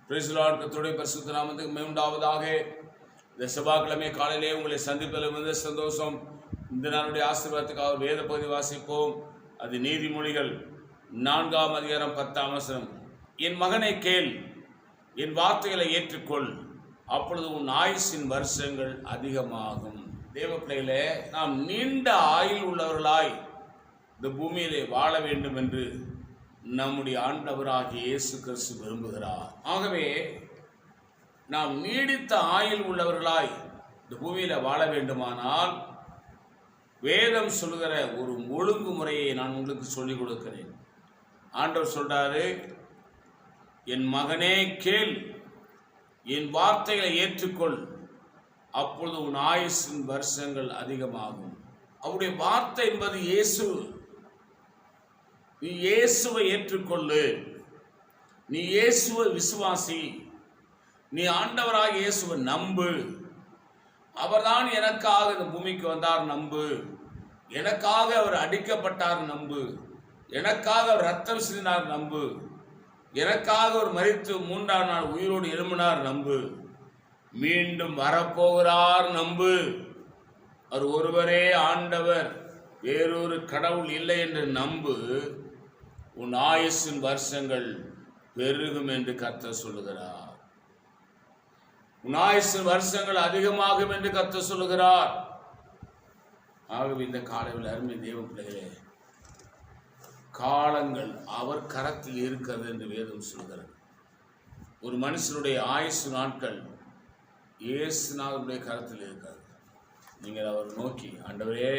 Praise the Lord. கர்த்தருடைய பரிசுத்த நாமத்துக்கு மகிமை உண்டாவதாக. இந்த செவ்வாய்க்கிழமை காலையிலே உங்களை சந்திப்பதில் மிகுந்த சந்தோஷம். இந்த நாளுடைய ஆசீர்வாதத்துக்காக வேத பகுதி வாசிப்போம். அது நீதிமொழிகள் 4ஆம் அதிகாரம் 10ஆம் வசனம். என் மகனை கேள், என் வார்த்தைகளை ஏற்றுக்கொள், அப்பொழுது உன் ஆயுசின் வருஷங்கள் அதிகமாகும். தேவ பிள்ளைகளே, நாம் நீண்ட ஆயுள் உள்ளவர்களாய் இந்த பூமியிலே வாழ வேண்டும் என்று நம்முடைய ஆண்டவராகிய இயேசு கிறிஸ்து விரும்புகிறார். ஆகவே நாம் நீடித்த ஆயுள் உள்ளவர்களாய் இந்த பூமியில வாழ வேண்டுமானால் வேதம் சொல்லுகிற ஒரு ஒழுங்குமுறையை நான் உங்களுக்கு சொல்லிக் கொடுக்கிறேன். ஆண்டவர் சொல்றாரு, என் மகனே கேள், என் வார்த்தைகளை ஏற்றுக்கொள், அப்பொழுது உன் ஆயுசின் வருஷங்கள் அதிகமாகும். அவருடைய வார்த்தை என்பது இயேசு. நீ இயேசுவை ஏற்றுக்கொள்ளு, நீ இயேசுவை விசுவாசி, நீ ஆண்டவராக இயேசுவை நம்பு. அவர்தான் எனக்காக இந்த பூமிக்கு வந்தார் நம்பு, எனக்காக அவர் அடிக்கப்பட்டார் நம்பு, எனக்காக அவர் ரத்தம் சிந்தினார் நம்பு, எனக்காக அவர் மரித்து 3ஆம் நாள் உயிரோடு எழும்பினார் நம்பு, மீண்டும் வரப்போகிறார் நம்பு, அவர் ஒருவரே ஆண்டவர், வேறொரு கடவுள் இல்லை என்று நம்பு. உன் ஆயுசின் வருஷங்கள் பெருகும் என்று கர்த்தர் சொல்லுகிறார். உன் ஆயுசின் வருஷங்கள் அதிகமாகும் என்று கர்த்தர் சொல்லுகிறார். ஆகவே இந்த காலையில் அருமை தேவ பிள்ளைகளே, காலங்கள் அவர் கரத்தில் இருக்கிறது என்று வேதம் சொல்கிறது. ஒரு மனுஷனுடைய ஆயுசு நாட்கள் இயேசுநாதருடைய கரத்தில் இருக்கிறது. நீங்கள் அவர் நோக்கி, ஆண்டவரே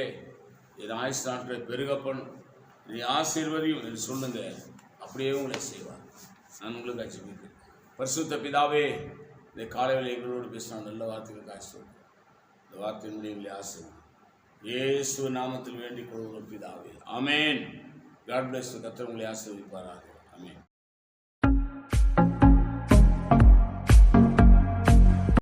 என் ஆயுசு நாட்களை பெருகப்படும், நீ ஆசீர்வதியும் என்று சொல்லுங்க, அப்படியே உங்களை செய்வார். நான் உங்களுக்கு ஜெபிக்கிறேன். பரிசுத்த பிதாவே, இந்த காலையில் எங்களோடு பேசின நல்ல வார்த்தைகளுக்கு ஆசீர்வாதம். இந்த வார்த்தையினுடைய எங்களை ஆசீர்வாதம் இயேசு நாமத்தில் வேண்டிக் கொள்கிறோம் பிதாவே. ஆமேன். God bless. கர்த்தர் உங்களை ஆசீர்வதிப்பாராக. ஆமேன்.